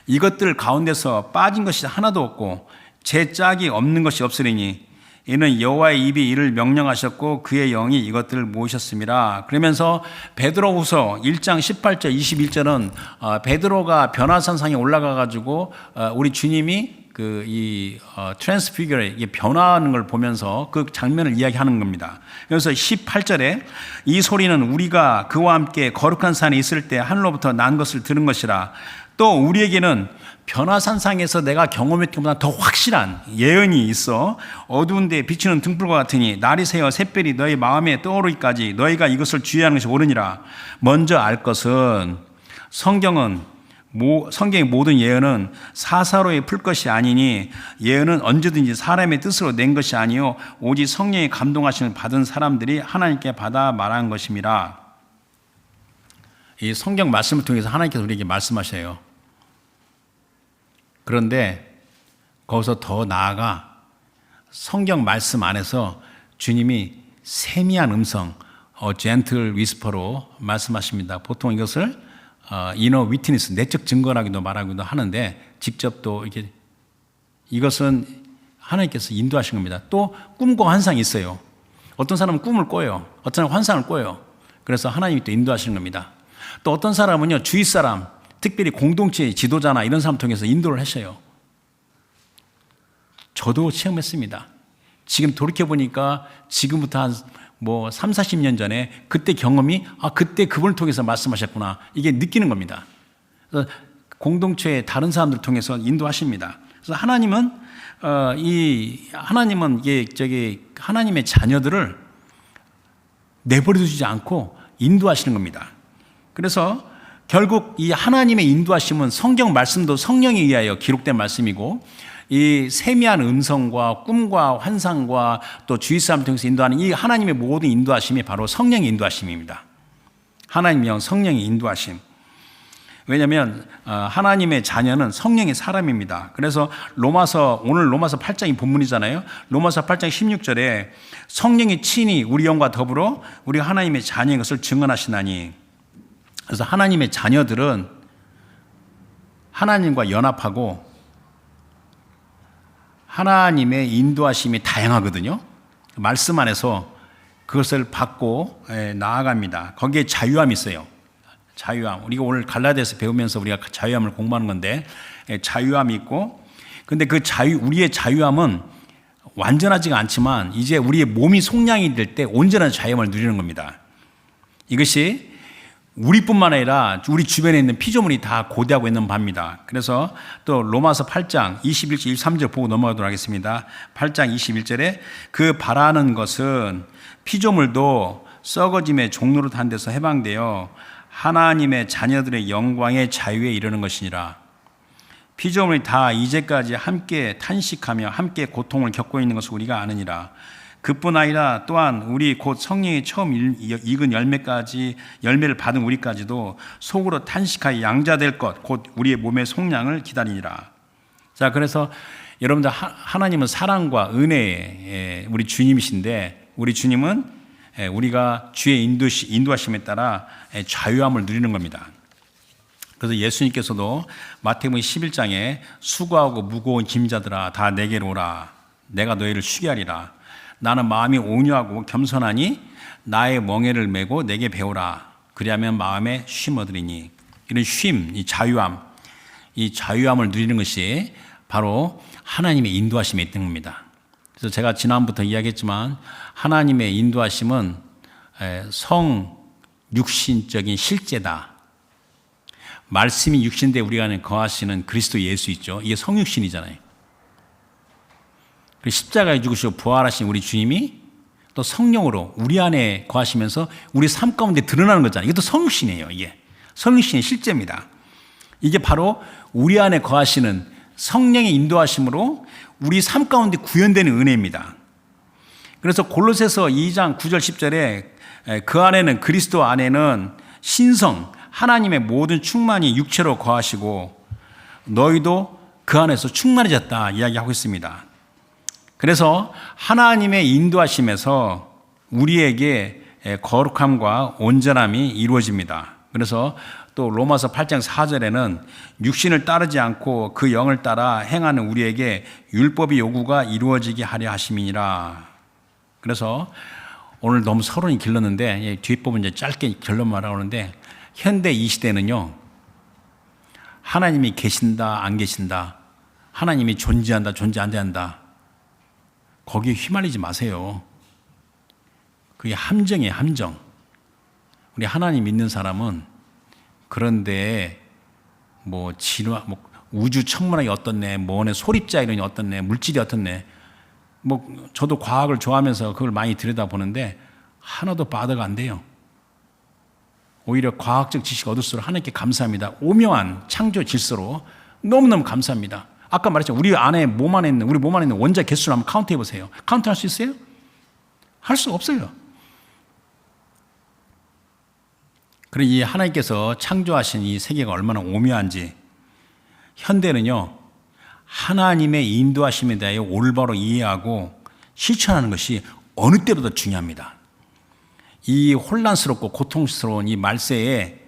이것들 가운데서 빠진 것이 하나도 없고 제 짝이 없는 것이 없으리니 이는 여호와의 입이 이를 명령하셨고 그의 영이 이것들을 모으셨습니다. 그러면서 베드로후서 1장 18절 21절은 베드로가 변화산상에 올라가 가지고 우리 주님이 트랜스피규어의 변화하는 걸 보면서 그 장면을 이야기하는 겁니다. 그래서 18절에 이 소리는 우리가 그와 함께 거룩한 산에 있을 때 하늘로부터 난 것을 들은 것이라. 또 우리에게는 변화산상에서 내가 경험했던 것보다 더 확실한 예언이 있어. 어두운 데에 비치는 등불과 같으니 날이 새어 샛별이 너희 마음에 떠오르기까지 너희가 이것을 주의하는 것이 옳으니라. 먼저 알 것은 성경의 모든 예언은 사사로이 풀 것이 아니니 예언은 언제든지 사람의 뜻으로 낸 것이 아니요 오직 성령의 감동하심을 받은 사람들이 하나님께 받아 말한 것임이라. 이 성경 말씀을 통해서 하나님께서 우리에게 말씀하셔요. 그런데 거기서 더 나아가 성경 말씀 안에서 주님이 세미한 음성, gentle whisper로 말씀하십니다. 보통 이것을 inner witness, 내적 증거라기도 말하기도 하는데 직접 또 이렇게 이것은 하나님께서 인도하신 겁니다. 또 꿈과 환상이 있어요. 어떤 사람은 꿈을 꿔요. 어떤 사람은 환상을 꿔요. 그래서 하나님이 또 인도하시는 겁니다. 또 어떤 사람은요, 주위 사람, 특별히 공동체의 지도자나 이런 사람 통해서 인도를 하셔요. 저도 체험했습니다. 지금 돌이켜보니까 지금부터 한 3, 40년 전에 그때 경험이 그때 그분을 통해서 말씀하셨구나. 이게 느끼는 겁니다. 그래서 공동체의 다른 사람들을 통해서 인도하십니다. 그래서 하나님은 하나님의 자녀들을 내버려 두지 않고 인도하시는 겁니다. 그래서 결국 이 하나님의 인도하심은 성경 말씀도 성령에 의하여 기록된 말씀이고 이 세미한 음성과 꿈과 환상과 또 주위 사람을 통해서 인도하는 이 하나님의 모든 인도하심이 바로 성령의 인도하심입니다. 하나님의 영, 성령의 인도하심. 왜냐하면 하나님의 자녀는 성령의 사람입니다. 그래서 오늘 로마서 8장이 본문이잖아요. 로마서 8장 16절에 성령이 친히 우리 영과 더불어 우리가 하나님의 자녀인 것을 증언하시나니. 그래서 하나님의 자녀들은 하나님과 연합하고 하나님의 인도하심이 다양하거든요. 말씀 안에서 그것을 받고 나아갑니다. 거기에 자유함이 있어요. 자유함. 우리가 오늘 갈라디아서 배우면서 우리가 자유함을 공부하는 건데 자유함이 있고, 근데 그 우리의 자유함은 완전하지가 않지만 이제 우리의 몸이 속량이 될 때 온전한 자유함을 누리는 겁니다. 이것이 우리뿐만 아니라 우리 주변에 있는 피조물이 다 고대하고 있는 바입니다. 그래서 또 로마서 8장 21절 23절 보고 넘어가도록 하겠습니다. 8장 21절에 그 바라는 것은 피조물도 썩어짐의 종로로 단 데서 해방되어 하나님의 자녀들의 영광의 자유에 이르는 것이니라. 피조물이 다 이제까지 함께 탄식하며 함께 고통을 겪고 있는 것을 우리가 아느니라. 그뿐 아니라 또한 우리 곧 성령이 처음 익은 열매를 받은 우리까지도 속으로 탄식하여 양자될 것 곧 우리의 몸의 속량을 기다리니라. 자, 그래서 여러분들 하나님은 사랑과 은혜의 우리 주님이신데, 우리 주님은 우리가 주의 인도하심에 따라 자유함을 누리는 겁니다. 그래서 예수님께서도 마태복음 11장에 수고하고 무거운 짐자들아 다 내게로 오라. 내가 너희를 쉬게 하리라. 나는 마음이 온유하고 겸손하니 나의 멍에를 메고 내게 배우라. 그리하면 마음에 쉼 얻으리니. 이런 쉼, 이 자유함을 누리는 것이 바로 하나님의 인도하심에 있는 겁니다. 그래서 제가 지난번부터 이야기했지만 하나님의 인도하심은 성육신적인 실제다. 말씀이 육신대 우리 안에 거하시는 그리스도 예수 있죠. 이게 성육신이잖아요. 십자가에 죽으시고 부활하신 우리 주님이 또 성령으로 우리 안에 거하시면서 우리 삶 가운데 드러나는 거잖아요. 이것도 성육신이에요. 이게 성육신의 실제입니다. 이게 바로 우리 안에 거하시는 성령의 인도하심으로 우리 삶 가운데 구현되는 은혜입니다. 그래서 골로새서 2장 9절 10절에 그 안에는 그리스도 안에는 신성 하나님의 모든 충만이 육체로 거하시고 너희도 그 안에서 충만해졌다 이야기하고 있습니다. 그래서 하나님의 인도하심에서 우리에게 거룩함과 온전함이 이루어집니다. 그래서 또 로마서 8장 4절에는 육신을 따르지 않고 그 영을 따라 행하는 우리에게 율법의 요구가 이루어지게 하려 하심이니라. 그래서 오늘 너무 서론이 길렀는데 뒷부분 이제 짧게 결론 말하는데, 현대 이 시대는요, 하나님이 계신다 안 계신다, 하나님이 존재한다 존재 안 한다, 거기에 휘말리지 마세요. 그게 함정이에요, 함정. 우리 하나님 믿는 사람은 그런데 우주 천문학이 어떻네, 뭐네, 소립자 이론이 어떻네, 물질이 어떻네, 저도 과학을 좋아하면서 그걸 많이 들여다보는데 하나도 바드가 안 돼요. 오히려 과학적 지식 얻을수록 하나님께 감사합니다. 오묘한 창조 질서로 너무너무 감사합니다. 아까 말했죠. 우리 몸 안에 있는 원자 개수를 한번 카운트해 보세요. 카운트할 수 있어요? 할 수 없어요. 그리고 이 하나님께서 창조하신 이 세계가 얼마나 오묘한지, 현대는요, 하나님의 인도하심에 대해 올바로 이해하고 실천하는 것이 어느 때보다 중요합니다. 이 혼란스럽고 고통스러운 이 말세에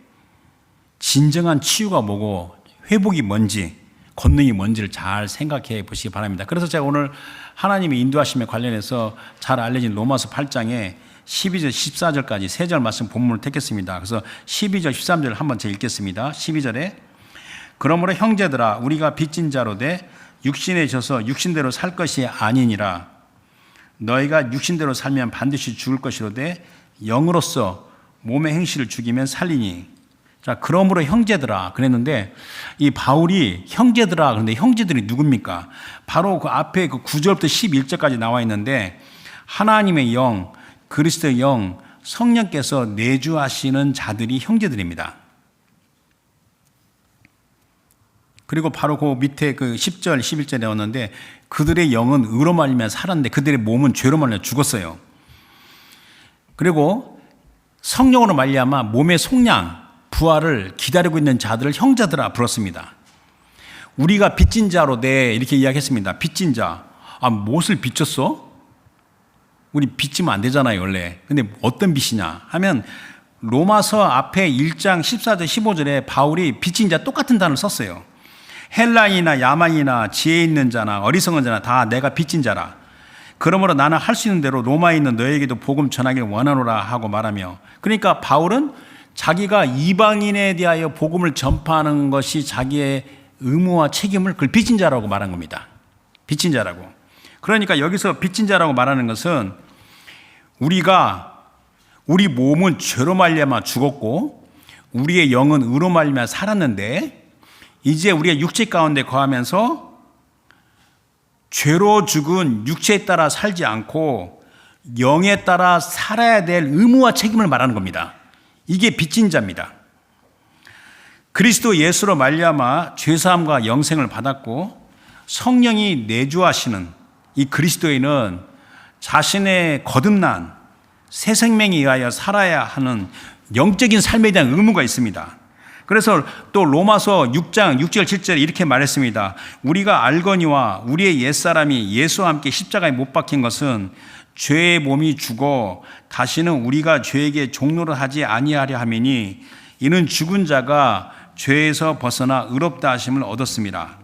진정한 치유가 뭐고 회복이 뭔지, 권능이 뭔지를 잘 생각해 보시기 바랍니다. 그래서 제가 오늘 하나님의 인도하심에 관련해서 잘 알려진 로마서 8장에 12절 14절까지 세 절 말씀 본문을 택했습니다. 그래서 12절 13절 한번 제가 읽겠습니다. 12절에 그러므로 형제들아 우리가 빚진 자로 돼 육신에 져서 육신대로 살 것이 아니니라. 너희가 육신대로 살면 반드시 죽을 것이로되 영으로서 몸의 행실을 죽이면 살리니. 자, 그러므로 형제들아 그랬는데, 이 바울이 형제들아 그런데 형제들이 누굽니까? 바로 그 앞에 그 9절부터 11절까지 나와 있는데, 하나님의 영, 그리스도의 영, 성령께서 내주하시는 자들이 형제들입니다. 그리고 바로 그 밑에 그 10절, 11절에 나왔는데 그들의 영은 의로 말미암아 살았는데 그들의 몸은 죄로 말미암아 죽었어요. 그리고 성령으로 말미암아 몸의 속량, 부활을 기다리고 있는 자들을 형제들아 불렀습니다. 우리가 빚진 자로 이렇게 이야기했습니다. 빚진 자. 무엇을 빚졌어? 우리 빚지면 안 되잖아요, 원래. 근데 어떤 빚이냐 하면 로마서 앞에 1장 14절 15절에 바울이 빚진 자 똑같은 단어를 썼어요. 헬라인이나 야만이나 지혜 있는 자나 어리석은 자나 다 내가 빚진 자라. 그러므로 나는 할 수 있는 대로 로마에 있는 너에게도 복음 전하기를 원하노라 하고 말하며, 그러니까 바울은 자기가 이방인에 대하여 복음을 전파하는 것이 자기의 의무와 책임을 그걸 빚진 자라고 말한 겁니다. 빚진 자라고. 그러니까 여기서 빚진 자라고 말하는 것은 우리 몸은 죄로 말미암아 죽었고 우리의 영은 의로 말미암아 살았는데 이제 우리가 육체 가운데 거하면서 죄로 죽은 육체에 따라 살지 않고 영에 따라 살아야 될 의무와 책임을 말하는 겁니다. 이게 빚진 자입니다. 그리스도 예수로 말미암아 죄사함과 영생을 받았고 성령이 내주하시는 이 그리스도인은 자신의 거듭난 새 생명에 의하여 살아야 하는 영적인 삶에 대한 의무가 있습니다. 그래서 또 로마서 6장 6절 7절에 이렇게 말했습니다. 우리가 알거니와 우리의 옛사람이 예수와 함께 십자가에 못 박힌 것은 죄의 몸이 죽어 다시는 우리가 죄에게 종노를 하지 아니하려 함이니 이는 죽은 자가 죄에서 벗어나 의롭다 하심을 얻었습니다.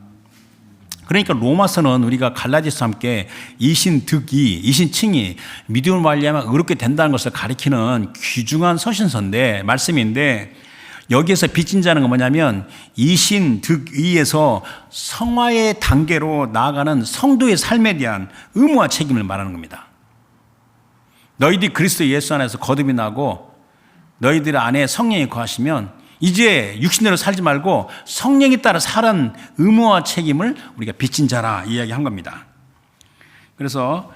그러니까 로마서는 우리가 갈라디아서와 함께 이신칭이 믿음을 말미암아 의롭게 된다는 것을 가리키는 귀중한 서신서인데 말씀인데 여기에서 빚진 자는 건 뭐냐면 이신득의에서 성화의 단계로 나아가는 성도의 삶에 대한 의무와 책임을 말하는 겁니다. 너희들이 그리스도 예수 안에서 거듭이 나고 너희들 안에 성령이 거하시면 이제 육신대로 살지 말고 성령에 따라 사는 의무와 책임을 우리가 빚진 자라 이야기한 겁니다. 그래서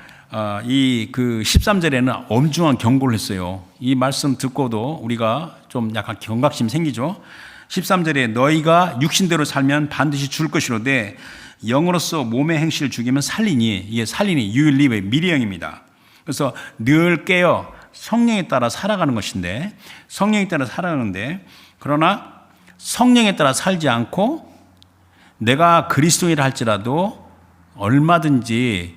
이 13절에는 엄중한 경고를 했어요. 이 말씀 듣고도 우리가 좀 약간 경각심 생기죠. 13절에 너희가 육신대로 살면 반드시 죽을 것이로되 영으로서 몸의 행실을 죽이면 살리니, 이게 살리니 you will live 미래형입니다. 그래서 늘 깨어 성령에 따라 살아가는 것인데, 성령에 따라 살아가는데, 그러나 성령에 따라 살지 않고 내가 그리스도인이라 할지라도 얼마든지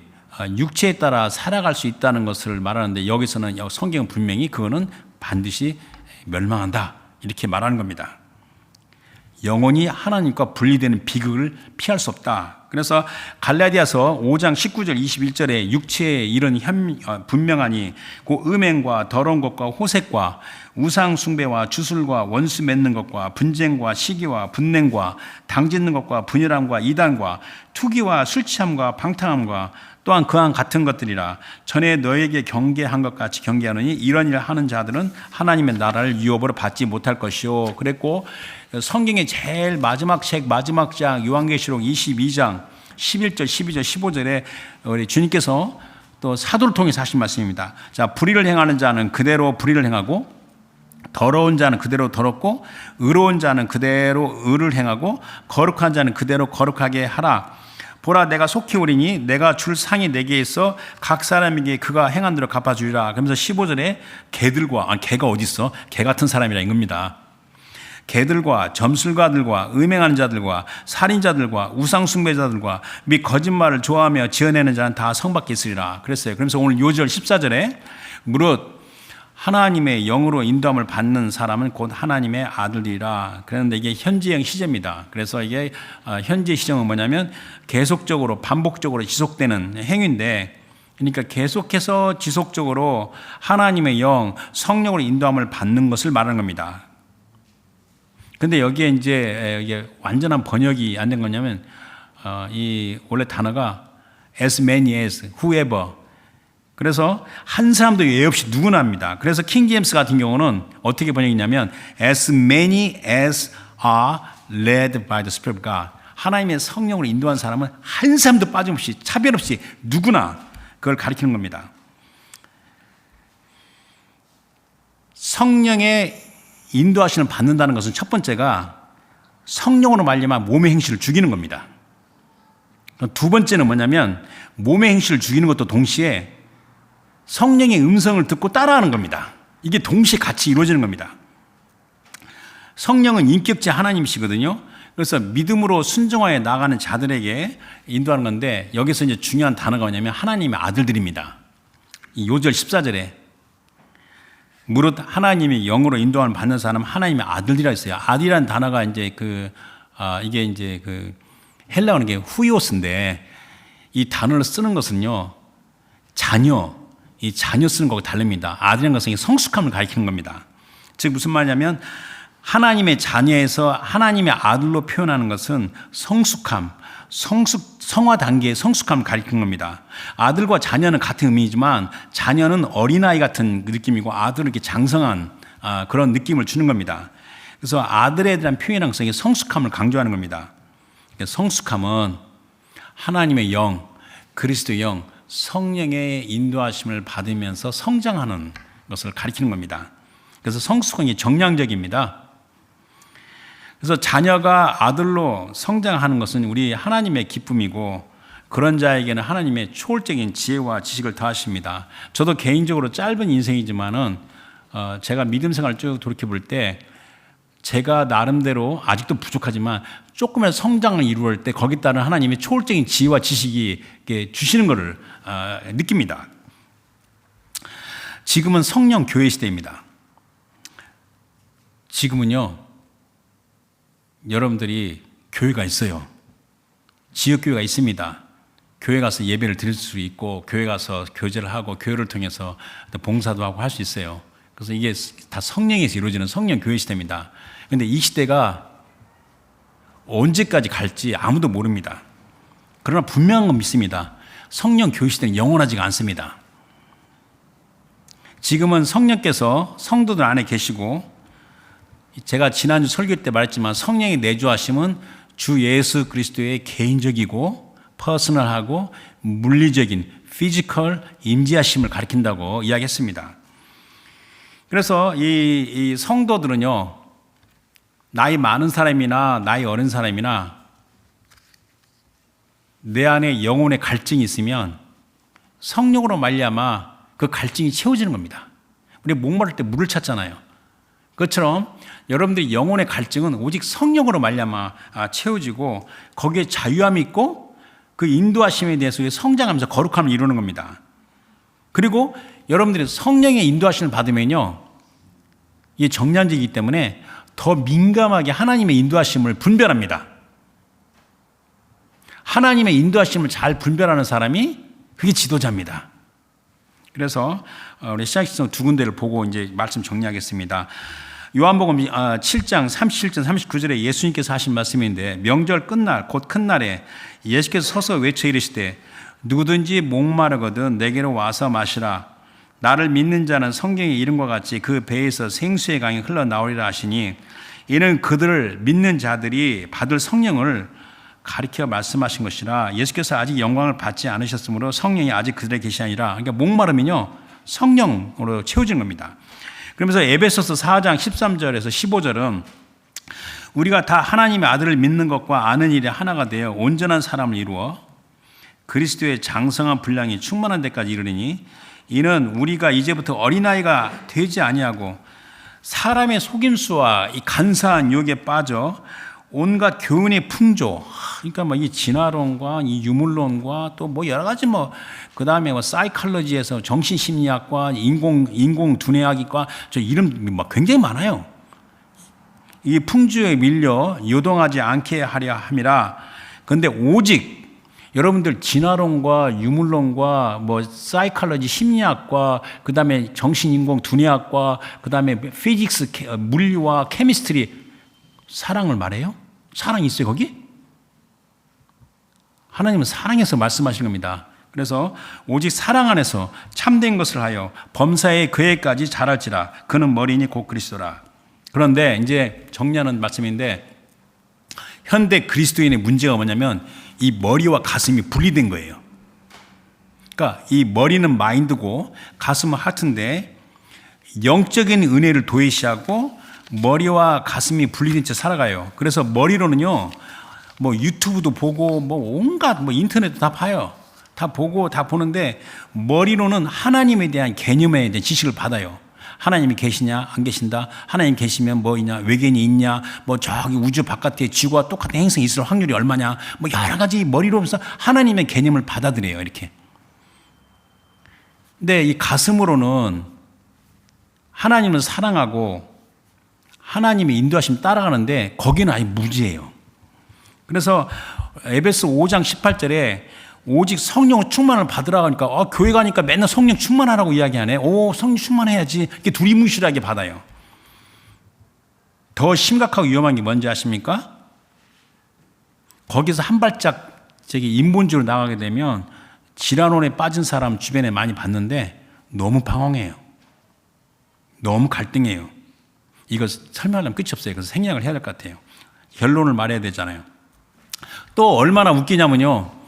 육체에 따라 살아갈 수 있다는 것을 말하는데 여기서는 성경은 분명히 그거는 반드시 멸망한다 이렇게 말하는 겁니다. 영혼이 하나님과 분리되는 비극을 피할 수 없다. 그래서 갈라디아서 5장 19절 21절에 육체의 일은 분명하니 그 음행과 더러운 것과 호색과 우상 숭배와 주술과 원수 맺는 것과 분쟁과 시기와 분냉과 당짓는 것과 분열함과 이단과 투기와 술 취함과 방탕함과 또한 그와 같은 것들이라. 전에 너에게 경계한 것 같이 경계하느니 이런 일을 하는 자들은 하나님의 나라를 유업으로 받지 못할 것이요. 그랬고 성경의 제일 마지막 책 마지막 장 요한계시록 22장 11절 12절 15절에 우리 주님께서 또 사도를 통해서 하신 말씀입니다. 자, 불의를 행하는 자는 그대로 불의를 행하고 더러운 자는 그대로 더럽고 의로운 자는 그대로 의를 행하고 거룩한 자는 그대로 거룩하게 하라. 보라, 내가 속히 오리니 내가 줄 상이 내게 있어 각 사람에게 그가 행한 대로 갚아주리라. 그러면서 15절에 개가 어디 있어? 개 같은 사람이라 이겁니다. 개들과 점술가들과 음행하는 자들과 살인자들과 우상숭배자들과 및 거짓말을 좋아하며 지어내는 자는 다 성 밖에 있으리라 그랬어요. 그래서 오늘 요절 14절에 무릇 하나님의 영으로 인도함을 받는 사람은 곧 하나님의 아들이라. 그런데 이게 현재형 시제입니다. 그래서 이게 현재 시제는 뭐냐면 계속적으로 반복적으로 지속되는 행위인데, 그러니까 계속해서 지속적으로 하나님의 영, 성령으로 인도함을 받는 것을 말하는 겁니다. 근데 여기에 이제 이게 완전한 번역이 안 된 거냐면 이 원래 단어가 as many as whoever. 그래서 한 사람도 예외 없이 누구나 합니다. 그래서 킹제임스 같은 경우는 어떻게 번역이냐면 as many as are led by the Spirit of God. 하나님의 성령으로 인도한 사람은 한 사람도 빠짐없이 차별 없이 누구나 그걸 가리키는 겁니다. 성령의 인도하시는 받는다는 것은 첫 번째가 성령으로 말미암아 몸의 행실을 죽이는 겁니다. 두 번째는 뭐냐면 몸의 행실을 죽이는 것도 동시에 성령의 음성을 듣고 따라하는 겁니다. 이게 동시에 같이 이루어지는 겁니다. 성령은 인격체 하나님이시거든요. 그래서 믿음으로 순종하여 나가는 자들에게 인도하는 건데 여기서 이제 중요한 단어가 뭐냐면 하나님의 아들들입니다. 이 요절 14절에 무릇 하나님이 영으로 인도함을 받는 사람은 하나님의 아들이라 했어요. 아들이라는 단어가 이제 이게 이제 헬라어는 게 후이오스인데 이 단어를 쓰는 것은요 이 자녀 쓰는 거하고 다릅니다. 아들이라는 것은 성숙함을 가리키는 겁니다. 즉 무슨 말이냐면 하나님의 자녀에서 하나님의 아들로 표현하는 것은 성숙함, 성화 단계의 성숙함을 가리키는 겁니다. 아들과 자녀는 같은 의미이지만 자녀는 어린아이 같은 느낌이고 아들은 이렇게 장성한 그런 느낌을 주는 겁니다. 그래서 아들에 대한 표현한 것은 성숙함을 강조하는 겁니다. 성숙함은 하나님의 영, 그리스도의 영, 성령의 인도하심을 받으면서 성장하는 것을 가리키는 겁니다. 그래서 성숙은 정량적입니다. 그래서 자녀가 아들로 성장하는 것은 우리 하나님의 기쁨이고 그런 자에게는 하나님의 초월적인 지혜와 지식을 더하십니다. 저도 개인적으로 짧은 인생이지만은 제가 믿음 생활을 쭉 돌이켜볼 때 제가 나름대로 아직도 부족하지만 조금의 성장을 이루을 때 거기에 따른 하나님의 초월적인 지혜와 지식이 주시는 것을 느낍니다. 지금은 성령 교회 시대입니다. 지금은요 여러분들이 교회가 있어요. 지역교회가 있습니다. 교회 가서 예배를 드릴 수 있고 교회 가서 교제를 하고 교회를 통해서 봉사도 하고 할 수 있어요. 그래서 이게 다 성령에서 이루어지는 성령 교회 시대입니다. 그런데 이 시대가 언제까지 갈지 아무도 모릅니다. 그러나 분명한 건 믿습니다. 성령 교회 시대는 영원하지가 않습니다. 지금은 성령께서 성도들 안에 계시고 제가 지난주 설교 때 말했지만 성령의 내주하심은 주 예수 그리스도의 개인적이고 퍼스널하고 물리적인 피지컬 임재하심을 가리킨다고 이야기했습니다. 그래서 이 성도들은요 나이 많은 사람이나 나이 어린 사람이나 내 안에 영혼의 갈증이 있으면 성령으로 말미암아 그 갈증이 채워지는 겁니다. 우리 목마를 때 물을 찾잖아요. 그것처럼 여러분들의 영혼의 갈증은 오직 성령으로 말미암아 채워지고 거기에 자유함이 있고 그 인도하심에 대해서 성장하면서 거룩함을 이루는 겁니다. 그리고 여러분들이 성령의 인도하심을 받으면요 이게 정량적이기 때문에 더 민감하게 하나님의 인도하심을 분별합니다. 하나님의 인도하심을 잘 분별하는 사람이 그게 지도자입니다. 그래서 우리 시작시점 두 군데를 보고 이제 말씀 정리하겠습니다. 요한복음 7장 37절 39절에 예수님께서 하신 말씀인데 명절 끝날 곧 큰 날에 예수께서 서서 외쳐 이르시되 누구든지 목마르거든 내게로 와서 마시라. 나를 믿는 자는 성경의 이름과 같이 그 배에서 생수의 강이 흘러나오리라 하시니 이는 그들을 믿는 자들이 받을 성령을 가리켜 말씀하신 것이라. 예수께서 아직 영광을 받지 않으셨으므로 성령이 아직 그들에게 계시 아니라. 그러니까 목마르면요 성령으로 채워지는 겁니다. 그러면서 에베소서 4장 13절에서 15절은 우리가 다 하나님의 아들을 믿는 것과 아는 일이 하나가 되어 온전한 사람을 이루어 그리스도의 장성한 분량이 충만한 데까지 이르리니 이는 우리가 이제부터 어린아이가 되지 아니하고 사람의 속임수와 이 간사한 유혹에 빠져 온갖 교훈의 풍조, 그러니까 뭐 이 진화론과 이 유물론과 또 뭐 여러 가지 그 다음에 사이칼러지에서 정신심리학과 인공 두뇌학과 저 이름 굉장히 많아요. 이 풍조에 밀려 요동하지 않게 하려 함이라. 그런데 오직 여러분들 진화론과 유물론과 사이칼러지 심리학과 그 다음에 정신인공 두뇌학과 그 다음에 피직스 물리와 케미스트리 사랑을 말해요? 사랑이 있어요 거기? 하나님은 사랑해서 말씀하신 겁니다. 그래서 오직 사랑 안에서 참된 것을 하여 범사의 그에까지 자랄지라. 그는 머리니 곧 그리스도라. 그런데 이제 정리하는 말씀인데 현대 그리스도인의 문제가 뭐냐면 이 머리와 가슴이 분리된 거예요. 그러니까 이 머리는 마인드고 가슴은 하트인데 영적인 은혜를 도외시하고 머리와 가슴이 분리된 채 살아가요. 그래서 머리로는요, 뭐 유튜브도 보고 뭐 온갖 뭐 인터넷도 다 봐요. 다 보고 다 보는데 머리로는 하나님에 대한 개념에 대한 지식을 받아요. 하나님이 계시냐 안 계신다, 하나님 계시면 뭐 있냐, 외계인이 있냐, 뭐 저기 우주 바깥에 지구와 똑같은 행성이 있을 확률이 얼마냐, 뭐 여러 가지 머리로 하면서 하나님의 개념을 받아들여요. 이렇게. 근데 이 가슴으로는 하나님을 사랑하고 하나님의 인도하심 따라가는데 거기는 아예 무지예요. 그래서 에베소 5장 18절에 오직 성령 충만을 받으라고 하니까 교회 가니까 맨날 성령 충만하라고 이야기하네. 성령 충만해야지. 이렇게 두리뭉실하게 받아요. 더 심각하고 위험한 게 뭔지 아십니까? 거기서 한 발짝 저기 인본주의로 나가게 되면 질환원에 빠진 사람 주변에 많이 봤는데 너무 방황해요. 너무 갈등해요. 이거 설명하려면 끝이 없어요. 그래서 생략을 해야 될 것 같아요. 결론을 말해야 되잖아요. 또 얼마나 웃기냐면요,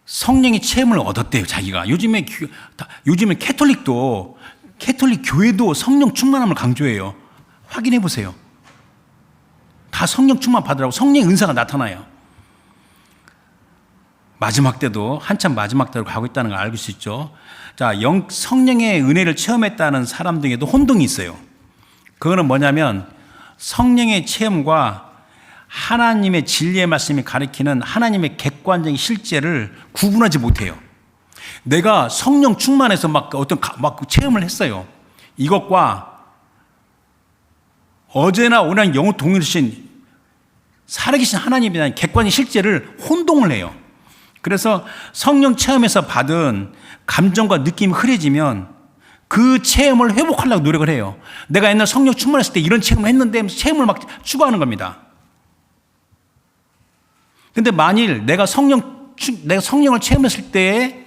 성령의 체험을 얻었대요. 자기가 요즘에 캐톨릭 교회도 성령 충만함을 강조해요. 확인해 보세요. 다 성령 충만 받으라고 성령의 은사가 나타나요. 마지막 때도 한참 마지막 때로 가고 있다는 걸 알 수 있죠. 자, 성령의 은혜를 체험했다는 사람 중에도 혼동이 있어요. 그거는 뭐냐면 성령의 체험과 하나님의 진리의 말씀이 가리키는 하나님의 객관적인 실제를 구분하지 못해요. 내가 성령 충만해서 막 체험을 했어요. 이것과 어제나 오늘 영원 동일하신 살아계신 하나님에 대한 객관적인 실제를 혼동을 해요. 그래서 성령 체험에서 받은 감정과 느낌이 흐려지면 그 체험을 회복하려고 노력을 해요. 내가 옛날 성령 충만했을 때 이런 체험을 했는데 체험을 막 추구하는 겁니다. 근데 만일 내가 성령을 체험했을 때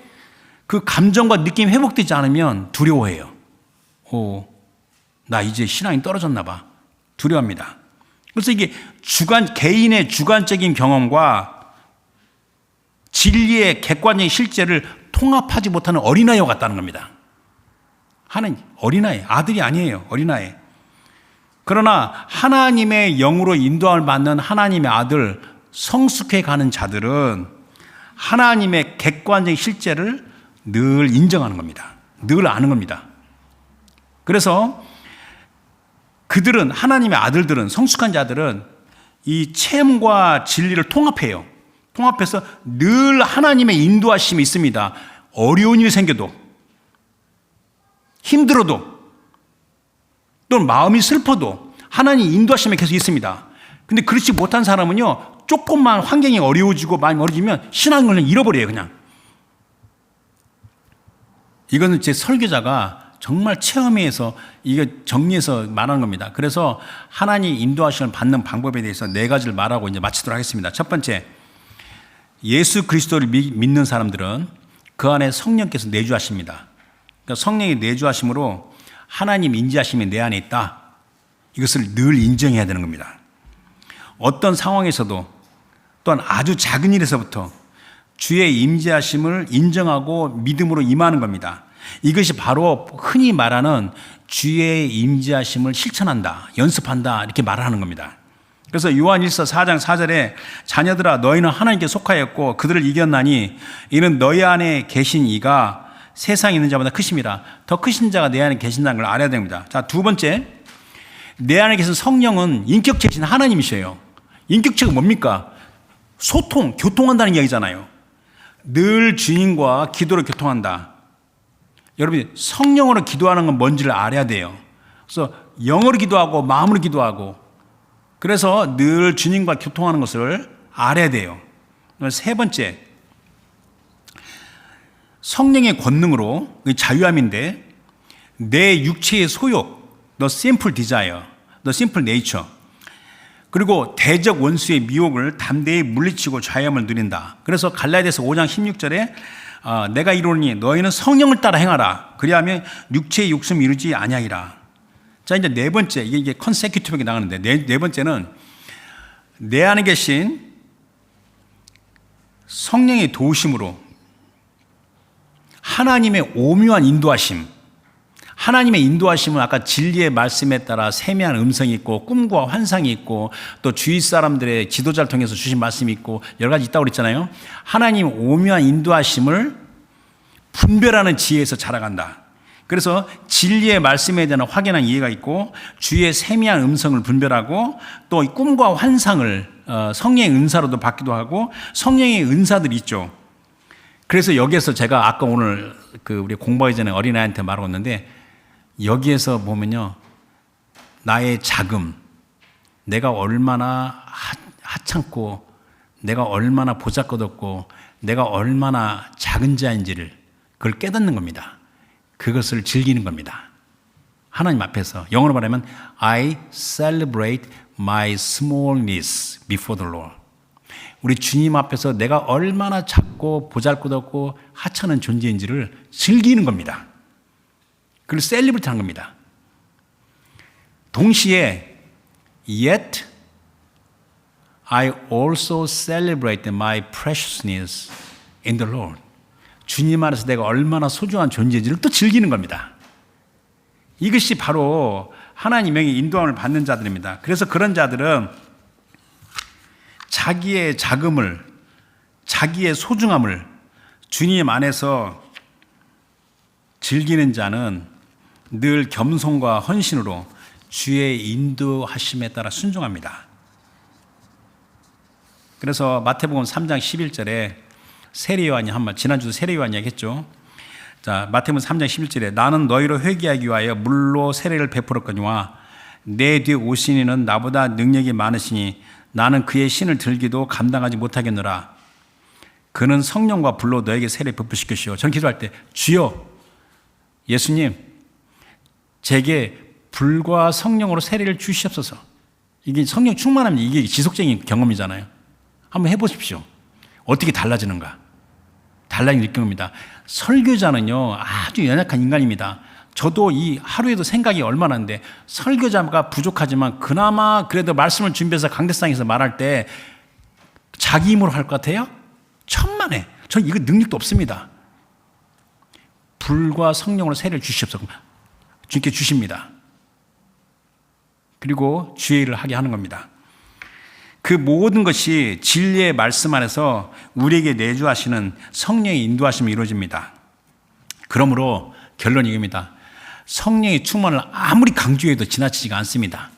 그 감정과 느낌이 회복되지 않으면 두려워해요. 나 이제 신앙이 떨어졌나 봐. 두려워합니다. 그래서 이게 개인의 주관적인 경험과 진리의 객관적인 실제를 통합하지 못하는 어린아이와 같다는 겁니다. 어린아이, 아들이 아니에요. 어린아이. 그러나 하나님의 영으로 인도함을 받는 하나님의 아들, 성숙해 가는 자들은 하나님의 객관적인 실제를 늘 인정하는 겁니다. 늘 아는 겁니다. 그래서 그들은, 하나님의 아들들은, 성숙한 자들은 이 체험과 진리를 통합해요. 통합해서 늘 하나님의 인도하심이 있습니다. 어려운 일이 생겨도, 힘들어도, 또는 마음이 슬퍼도 하나님 인도하심이 계속 있습니다. 근데 그렇지 못한 사람은요, 조금만 환경이 어려워지고 마음이 어려지면 신앙을 잃어버려요, 그냥. 이거는 제 설교자가 정말 체험해서 이게 정리해서 말하는 겁니다. 그래서 하나님 인도하심을 받는 방법에 대해서 4가지를 말하고 이제 마치도록 하겠습니다. 첫 번째, 예수 그리스도를 믿는 사람들은 그 안에 성령께서 내주하십니다. 그러니까 성령이 내주하심으로 하나님 인지하심이 내 안에 있다. 이것을 늘 인정해야 되는 겁니다. 어떤 상황에서도 또한 아주 작은 일에서부터 주의 임재하심을 인정하고 믿음으로 임하는 겁니다. 이것이 바로 흔히 말하는 주의 임재하심을 실천한다, 연습한다, 이렇게 말하는 겁니다. 그래서 요한일서 4장 4절에 자녀들아 너희는 하나님께 속하였고 그들을 이겼나니 이는 너희 안에 계신 이가 세상에 있는 자보다 크심이라. 더 크신 자가 내 안에 계신다는 걸 알아야 됩니다. 자, 두 번째, 내 안에 계신 성령은 인격체이신 하나님이셔요. 인격체가 뭡니까? 소통, 교통한다는 이야기잖아요. 늘 주님과 기도로 교통한다. 여러분, 성령으로 기도하는 건 뭔지를 알아야 돼요. 그래서 영어로 기도하고 마음으로 기도하고, 그래서 늘 주님과 교통하는 것을 알아야 돼요. 세 번째, 성령의 권능으로, 자유함인데 내 육체의 소욕, the simple desire, the simple nature, 그리고 대적 원수의 미혹을 담대히 물리치고 자유함을 누린다. 그래서 갈라디아서 5장 16절에 내가 이르노니 너희는 성령을 따라 행하라. 그리하면 육체의 욕심을 이루지 아니하리라. 자, 이제 네 번째, 이게 컨세큐티브하게 나가는데 네 번째는 내 안에 계신 성령의 도우심으로 하나님의 오묘한 인도하심, 하나님의 인도하심은 아까 진리의 말씀에 따라 세미한 음성이 있고 꿈과 환상이 있고 또 주위 사람들의 지도자를 통해서 주신 말씀이 있고 여러 가지 있다고 그랬잖아요. 하나님 오묘한 인도하심을 분별하는 지혜에서 자라간다. 그래서 진리의 말씀에 대한 확연한 이해가 있고 주의 세미한 음성을 분별하고 또 꿈과 환상을 성령의 은사로도 받기도 하고 성령의 은사들이 있죠. 그래서 여기에서 제가 아까 오늘 우리 공부하기 전에 어린아이한테 말하고 있는데 여기에서 보면요. 나의 자금, 내가 얼마나 하찮고 내가 얼마나 보잘것없고 내가 얼마나 작은 자인지를 그걸 깨닫는 겁니다. 그것을 즐기는 겁니다. 하나님 앞에서 영어로 말하면 I celebrate my smallness before the Lord. 우리 주님 앞에서 내가 얼마나 작고 보잘것없고 하찮은 존재인지를 즐기는 겁니다. 그걸 셀리브레이트 하는 겁니다. 동시에 Yet I also celebrate my preciousness in the Lord. 주님 안에서 내가 얼마나 소중한 존재인지를 또 즐기는 겁니다. 이것이 바로 하나님의 인도함을 받는 자들입니다. 그래서 그런 자들은 자기의 자금을, 자기의 소중함을 주님 안에서 즐기는 자는 늘 겸손과 헌신으로 주의 인도하심에 따라 순종합니다. 그래서 마태복음 3장 11절에 세례요한이 한 말, 지난주도 세례요한 이야기했죠. 자, 마태복음 3장 11절에 나는 너희로 회개하기 위하여 물로 세례를 베풀었거니와 내 뒤에 오신 이는 나보다 능력이 많으시니 나는 그의 신을 들기도 감당하지 못하겠노라. 그는 성령과 불로 너에게 세례 베푸실 것이요. 전 기도할 때 주여 예수님 제게 불과 성령으로 세례를 주시옵소서. 이게 성령 충만하면 이게 지속적인 경험이잖아요. 한번 해보십시오. 어떻게 달라지는가? 달라진 느낌입니다. 설교자는요 아주 연약한 인간입니다. 저도 이 하루에도 생각이 얼마나 하는데 설교자가 부족하지만 그나마 그래도 말씀을 준비해서 강대상에서 말할 때 자기 힘으로 할 것 같아요? 천만에. 전 이거 능력도 없습니다. 불과 성령으로 세례를 주시옵소서. 주님께 주십니다. 그리고 주의 일을 하게 하는 겁니다. 그 모든 것이 진리의 말씀 안에서 우리에게 내주하시는 성령의 인도하심이 이루어집니다. 그러므로 결론이 이겁니다. 성령의 충만을 아무리 강조해도 지나치지가 않습니다.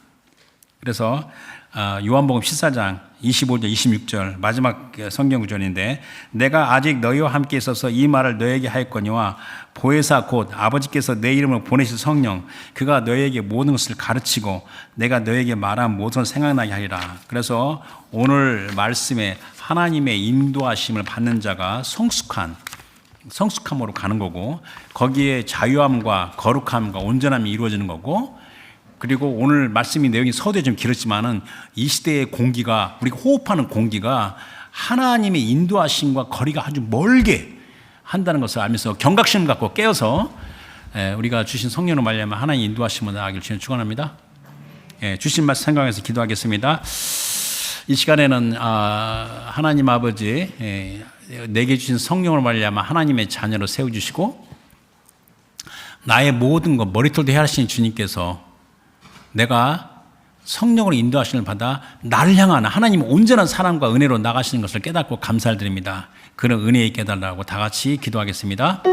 그래서 요한복음 14장 25절 26절 마지막 성경 구절인데 내가 아직 너희와 함께 있어서 이 말을 너희에게 하였거니와 보혜사 곧 아버지께서 내 이름으로 보내실 성령 그가 너희에게 모든 것을 가르치고 내가 너희에게 말한 모든 것을 생각나게 하리라. 그래서 오늘 말씀에 하나님의 인도하심을 받는 자가 성숙함으로 가는 거고 거기에 자유함과 거룩함과 온전함이 이루어지는 거고 그리고 오늘 말씀이 내용이 서두에 좀 길었지만은 이 시대의 공기가 우리가 호흡하는 공기가 하나님의 인도하심과 거리가 아주 멀게 한다는 것을 알면서 경각심을 갖고 깨어서 우리가 주신 성령으로 말미암아 하나님의 인도하심을 나아가길 주님 축원합니다. 주신 말씀 생각해서 기도하겠습니다. 이 시간에는 하나님 아버지 내게 주신 성령으로 말미암아 하나님의 자녀로 세워주시고 나의 모든 것 머리털도 헤아리신 주님께서 내가 성령으로 인도하심을 받아 나를 향한 하나님 온전한 사랑과 은혜로 나가시는 것을 깨닫고 감사를 드립니다. 그런 은혜에 깨달라고 다 같이 기도하겠습니다.